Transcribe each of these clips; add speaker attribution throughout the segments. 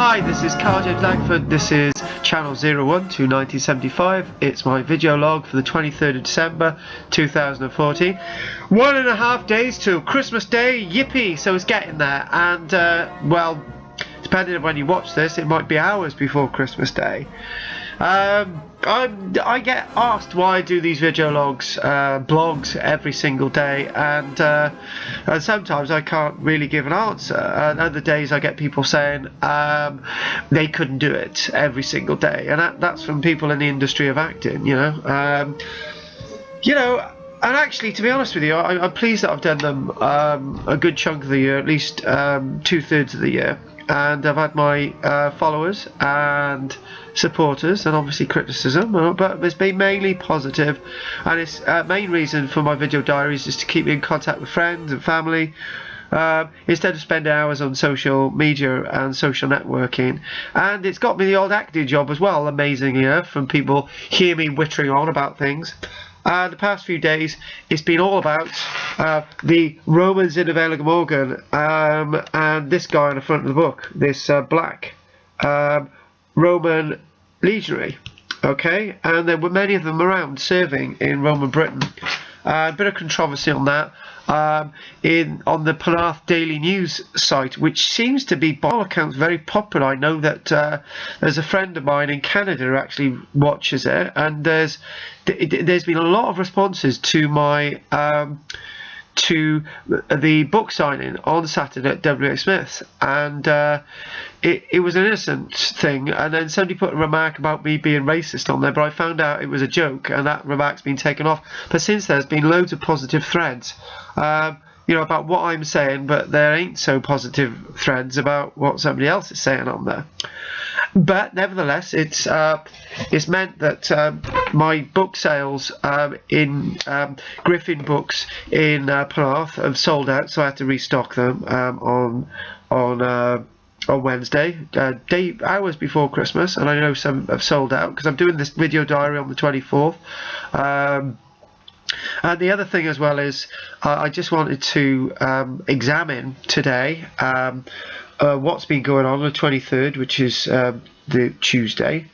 Speaker 1: Hi, this is Karl-James Langford. This is channel 01-1975. It's my video log for the 23rd of December 2014. 1.5 days till Christmas Day. Yippee! So it's getting there. And, well, depending on when you watch this, it might be hours before Christmas Day. I get asked why I do these video logs, blogs every single day, and sometimes I can't really give an answer. And other days I get people saying they couldn't do it every single day, and that's from people in the industry of acting, you know. And actually, to be honest with you, I'm pleased that I've done them a good chunk of the year, at least 2/3 of the year. And I've had my followers and supporters, and obviously criticism, but it's been mainly positive. And its main reason for my video diaries is to keep me in contact with friends and family, instead of spending hours on social media and social networking. And it's got me the old acting job as well, amazingly enough, from people hear me whittering on about things. The past few days, it's been all about the Romans in Vela Glamorgan, and this guy on the front of the book, this black Roman legionary, okay? And there were many of them around serving in Roman Britain. A bit of controversy on that on the Penarth Daily News site, which seems to be, by all accounts, very popular. I know that there's a friend of mine in Canada who actually watches it, and there's been a lot of responses to my to the book signing on Saturday at W.A. Smith's, and it was an innocent thing, and then somebody put a remark about me being racist on there, but I found out it was a joke, and that remark's been taken off. But since there's been loads of positive threads about what I'm saying, but there ain't so positive threads about what somebody else is saying on there. But nevertheless, it's meant that my book sales in Griffin Books in Penarth have sold out, so I had to restock them on Wednesday, hours before Christmas, and I know some have sold out because I'm doing this video diary on the 24th. And the other thing as well is I just wanted to examine today what's been going on the 23rd, which is the Tuesday,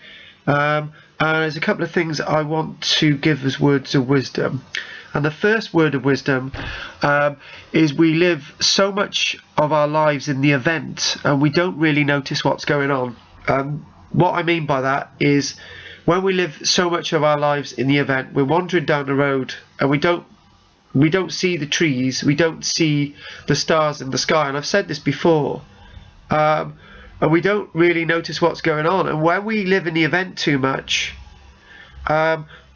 Speaker 1: and there's a couple of things I want to give as words of wisdom. And the first word of wisdom is we live so much of our lives in the event, and we don't really notice what's going on. What I mean by that is, when we live so much of our lives in the event, we're wandering down the road and we don't see the trees, we don't see the stars in the sky. And I've said this before, and we don't really notice what's going on. And when we live in the event too much,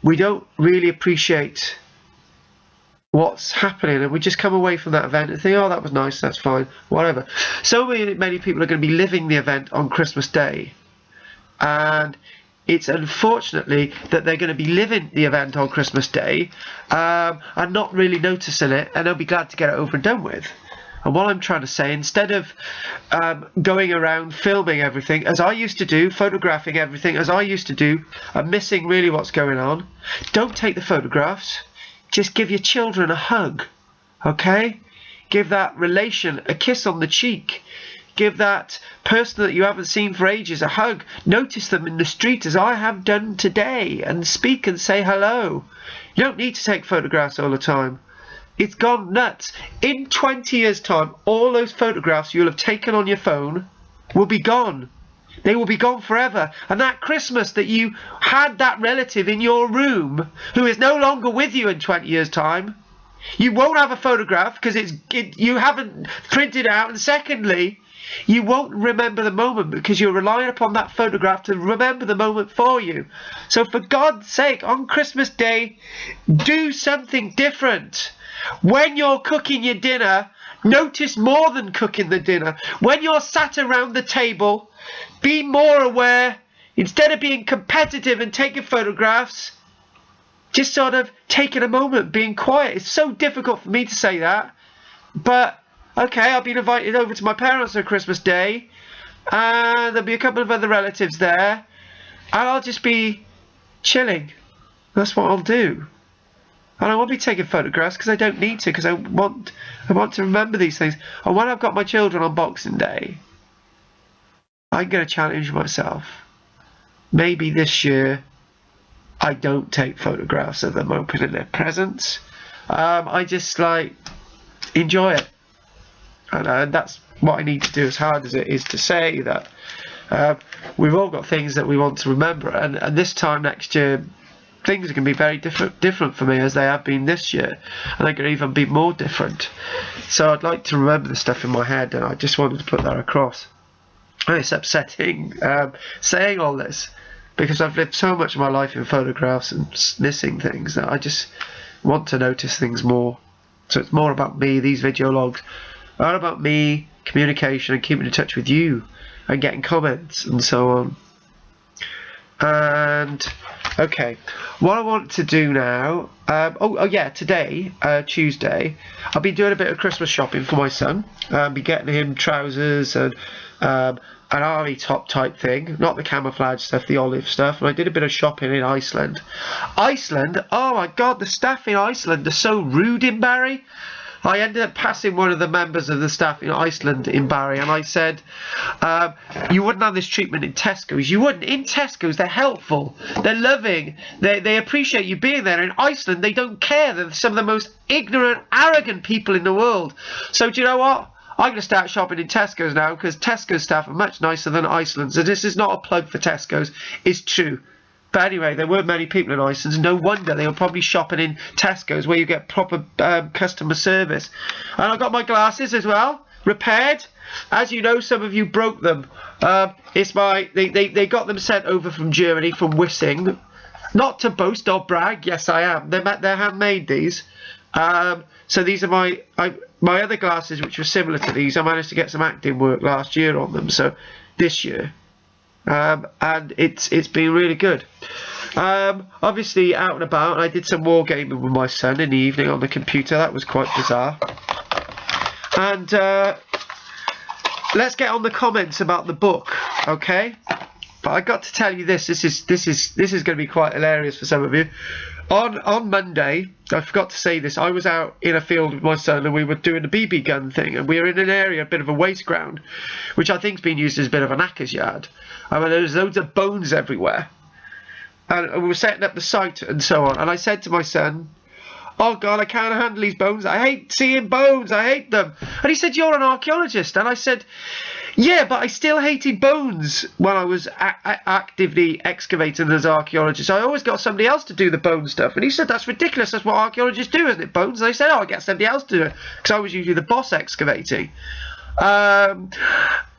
Speaker 1: we don't really appreciate what's happening, and we just come away from that event and think, oh, that was nice, that's fine, whatever. So many people are going to be living the event on Christmas Day, and it's unfortunately that they're going to be living the event on Christmas Day and not really noticing it, and they'll be glad to get it over and done with. And what I'm trying to say, instead of going around filming everything as I used to do, photographing everything as I used to do, and missing really what's going on, don't take the photographs. Just give your children a hug, okay? Give that relation a kiss on the cheek. Give that person that you haven't seen for ages a hug. Notice them in the street as I have done today, and speak and say hello. You don't need to take photographs all the time. It's gone nuts. In 20 years' time, all those photographs you'll have taken on your phone will be gone. They will be gone forever. And that Christmas that you had that relative in your room who is no longer with you in 20 years' time, you won't have a photograph because you haven't printed out. And secondly, you won't remember the moment because you're relying upon that photograph to remember the moment for you. So for God's sake, on Christmas Day, do something different. When you're cooking your dinner, notice more than cooking the dinner. When you're sat around the table, be more aware. Instead of being competitive and taking photographs, just sort of taking a moment, being quiet. It's so difficult for me to say that, but okay, I've been invited over to my parents on Christmas Day, and there'll be a couple of other relatives there, and I'll just be chilling. That's what I'll do. And I won't be taking photographs because I don't need to, because I want to remember these things. And when I've got my children on Boxing Day, I'm going to challenge myself. Maybe this year I don't take photographs of them opening their presents. I just like enjoy it, and that's what I need to do. As hard as it is to say that, we've all got things that we want to remember, and this time next year things are going to be very different for me, as they have been this year, and they're going to even be more different. So I'd like to remember the stuff in my head, and I just wanted to put that across. And it's upsetting saying all this, because I've lived so much of my life in photographs and missing things that I just want to notice things more. So it's more about me. These video logs are about me, communication, and keeping in touch with you, and getting comments and so on. And okay, what I want to do now, today, Tuesday, I'll be doing a bit of Christmas shopping for my son. Be getting him trousers and an army top type thing, not the camouflage stuff, the olive stuff. And I did a bit of shopping in Iceland. Iceland, oh my god, the staff in Iceland are so rude in Barry. I ended up passing one of the members of the staff in Iceland in Barry, and I said, you wouldn't have this treatment in Tesco's. You wouldn't. In Tesco's, they're helpful. They're loving. They appreciate you being there. In Iceland, they don't care. They're some of the most ignorant, arrogant people in the world. So do you know what? I'm going to start shopping in Tesco's now, because Tesco's staff are much nicer than Iceland's. So this is not a plug for Tesco's. It's true. But anyway, there weren't many people in Iceland. No wonder they were probably shopping in Tesco's, where you get proper customer service. And I got my glasses as well, repaired. As you know, some of you broke them. They got them sent over from Germany, from Wissing. Not to boast or brag. Yes, I am. They're handmade, these. So these are my other glasses, which were similar to these. I managed to get some acting work last year on them. So this year. And it's been really good. Obviously out and about, I did some wargaming with my son in the evening on the computer. That was quite bizarre. And let's get on the comments about the book, okay? But I got to tell you this. This is going to be quite hilarious for some of you. On Monday, I forgot to say this, I was out in a field with my son, and we were doing a BB gun thing, and we were in an area, a bit of a waste ground, which I think's been used as a bit of an knacker's yard. I mean, there's loads of bones everywhere, and we were setting up the site and so on, and I said to my son, oh god, I can't handle these bones, I hate seeing bones, I hate them. And he said, you're an archaeologist. And I said, yeah, but I still hated bones when I was actively excavating as an archaeologist. I always got somebody else to do the bone stuff. And he said, that's ridiculous, that's what archaeologists do, isn't it, bones? And I said, oh, I get somebody else to do it, because I was usually the boss excavating. And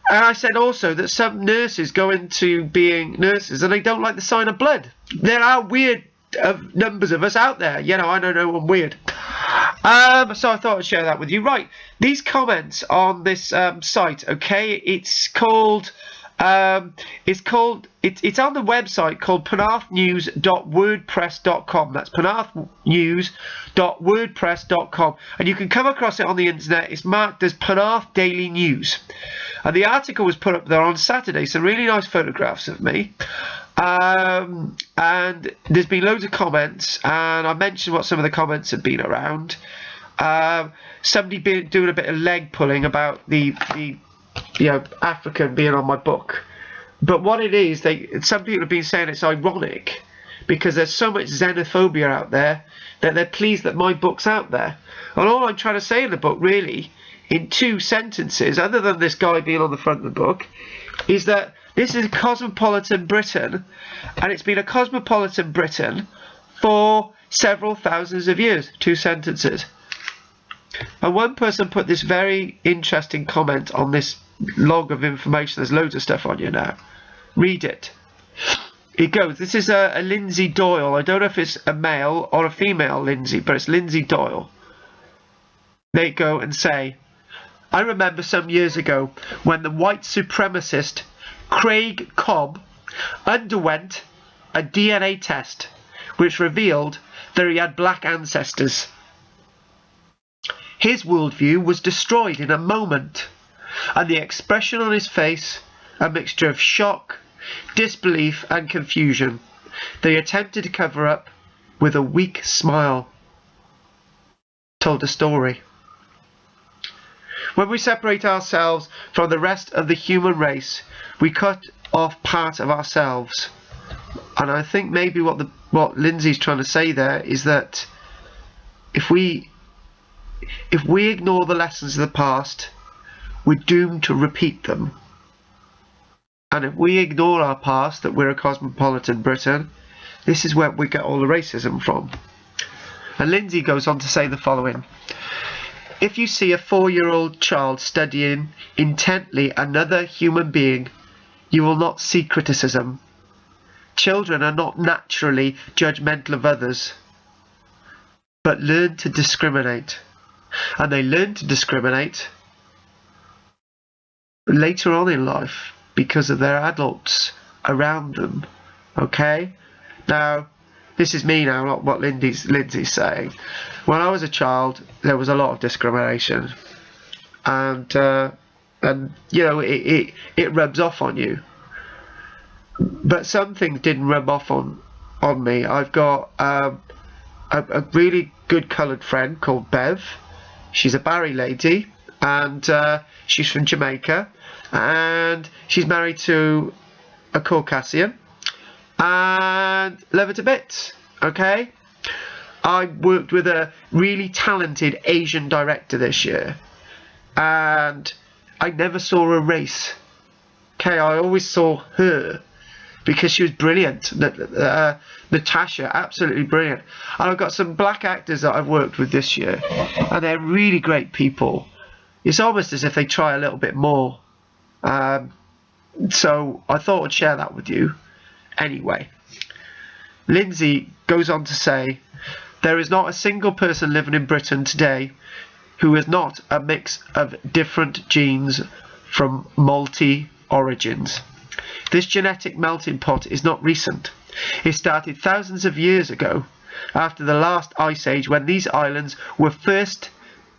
Speaker 1: I said also that some nurses go into being nurses and they don't like the sign of blood. There are weird numbers of us out there, you know. I don't know, I'm weird. So I thought I'd share that with you. Right, these comments on this site, okay, it's called it's on the website called penarthnews.wordpress.com. That's penarthnews.wordpress.com, and you can come across it on the internet. It's marked as Penarth Daily News, and the article was put up there on Saturday. Some really nice photographs of me. And there's been loads of comments, and I mentioned what some of the comments have been around. Somebody been doing a bit of leg pulling about the African being on my book, but what it is, some people have been saying it's ironic because there's so much xenophobia out there that they're pleased that my book's out there. And all I'm trying to say in the book, really, in 2 sentences, other than this guy being on the front of the book, is that this is a cosmopolitan Britain, and it's been a cosmopolitan Britain for several thousands of years. 2 sentences. And one person put this very interesting comment on this log of information. There's loads of stuff on here now. Read it. It goes, this is a Lindsay Doyle. I don't know if it's a male or a female Lindsay, but it's Lindsay Doyle. They go and say, I remember some years ago when the white supremacist Craig Cobb underwent a DNA test which revealed that he had black ancestors. His worldview was destroyed in a moment, and the expression on his face, a mixture of shock, disbelief and confusion, they attempted to cover up with a weak smile, told a story. When we separate ourselves from the rest of the human race, we cut off part of ourselves. And I think maybe what Lindsay's trying to say there is that if we ignore the lessons of the past, we're doomed to repeat them. And if we ignore our past, that we're a cosmopolitan Britain, this is where we get all the racism from. And Lindsay goes on to say the following: if you see a 4-year-old child studying intently another human being, you will not see criticism. Children are not naturally judgmental of others, but learn to discriminate. And they learn to discriminate later on in life because of their adults around them. Okay? Now, this is me now, not what Lindsay's saying. When I was a child, there was a lot of discrimination. And you know, it rubs off on you. But some things didn't rub off on me. I've got a really good coloured friend called Bev. She's a Barry lady, and she's from Jamaica, and she's married to a Caucasian, and love her to bits. Okay, I worked with a really talented Asian director this year, and I never saw a race. Okay, I always saw her, because she was brilliant. Natasha, absolutely brilliant. And I've got some black actors that I've worked with this year, and they're really great people. It's almost as if they try a little bit more. So I thought I'd share that with you. Anyway, Lindsay goes on to say, there is not a single person living in Britain today who is not a mix of different genes from multi-origins. This genetic melting pot is not recent. It started thousands of years ago, after the last ice age, when these islands were first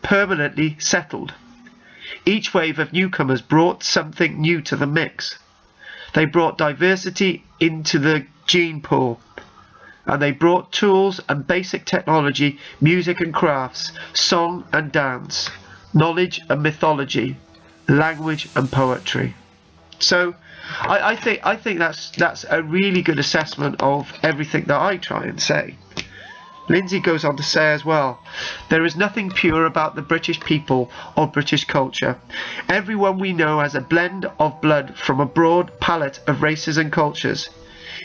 Speaker 1: permanently settled. Each wave of newcomers brought something new to the mix. They brought diversity into the gene pool, and they brought tools and basic technology, music and crafts, song and dance, knowledge and mythology, language and poetry. So I think that's a really good assessment of everything that I try and say. Lindsay goes on to say as well, there is nothing pure about the British people or British culture. Everyone we know has a blend of blood from a broad palette of races and cultures.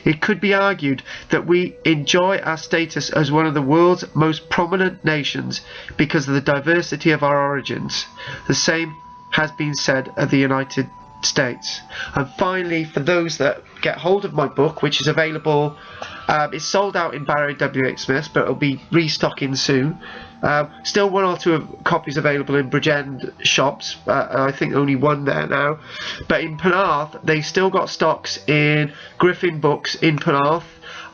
Speaker 1: It could be argued that we enjoy our status as one of the world's most prominent nations because of the diversity of our origins. The same has been said of the United States. And finally, for those that get hold of my book, which is available, it's sold out in Barrow WH Smith's, but it'll be restocking soon. Still 1 or 2 copies available in Bridgend shops. I think only 1 there now. But in Penarth, they still got stocks in Griffin Books in Penarth,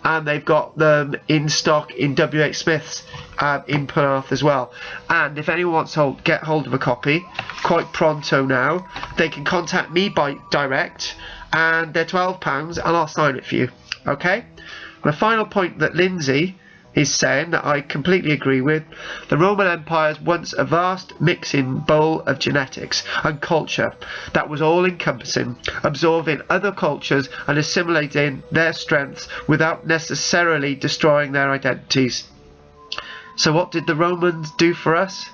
Speaker 1: and they've got them in stock in WH Smith's in Penarth as well. And if anyone wants to get hold of a copy, quite pronto now, they can contact me by direct, and they're £12, and I'll sign it for you. Okay? The final point that Lindsay is saying, that I completely agree with, the Roman Empire is once a vast mixing bowl of genetics and culture that was all encompassing, absorbing other cultures and assimilating their strengths without necessarily destroying their identities. So what did the Romans do for us?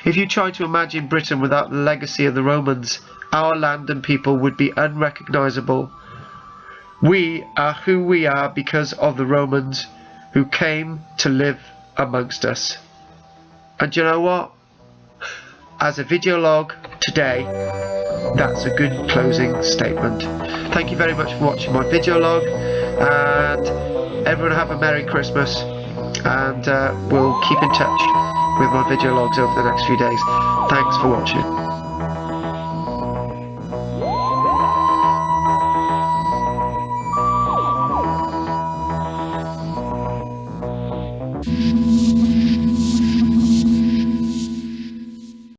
Speaker 1: If you try to imagine Britain without the legacy of the Romans, our land and people would be unrecognisable. We are who we are because of the Romans who came to live amongst us. And you know what? As a video log today, that's a good closing statement. Thank you very much for watching my video log, and everyone have a Merry Christmas, and we'll keep in touch with my video logs over the next few days. Thanks for watching.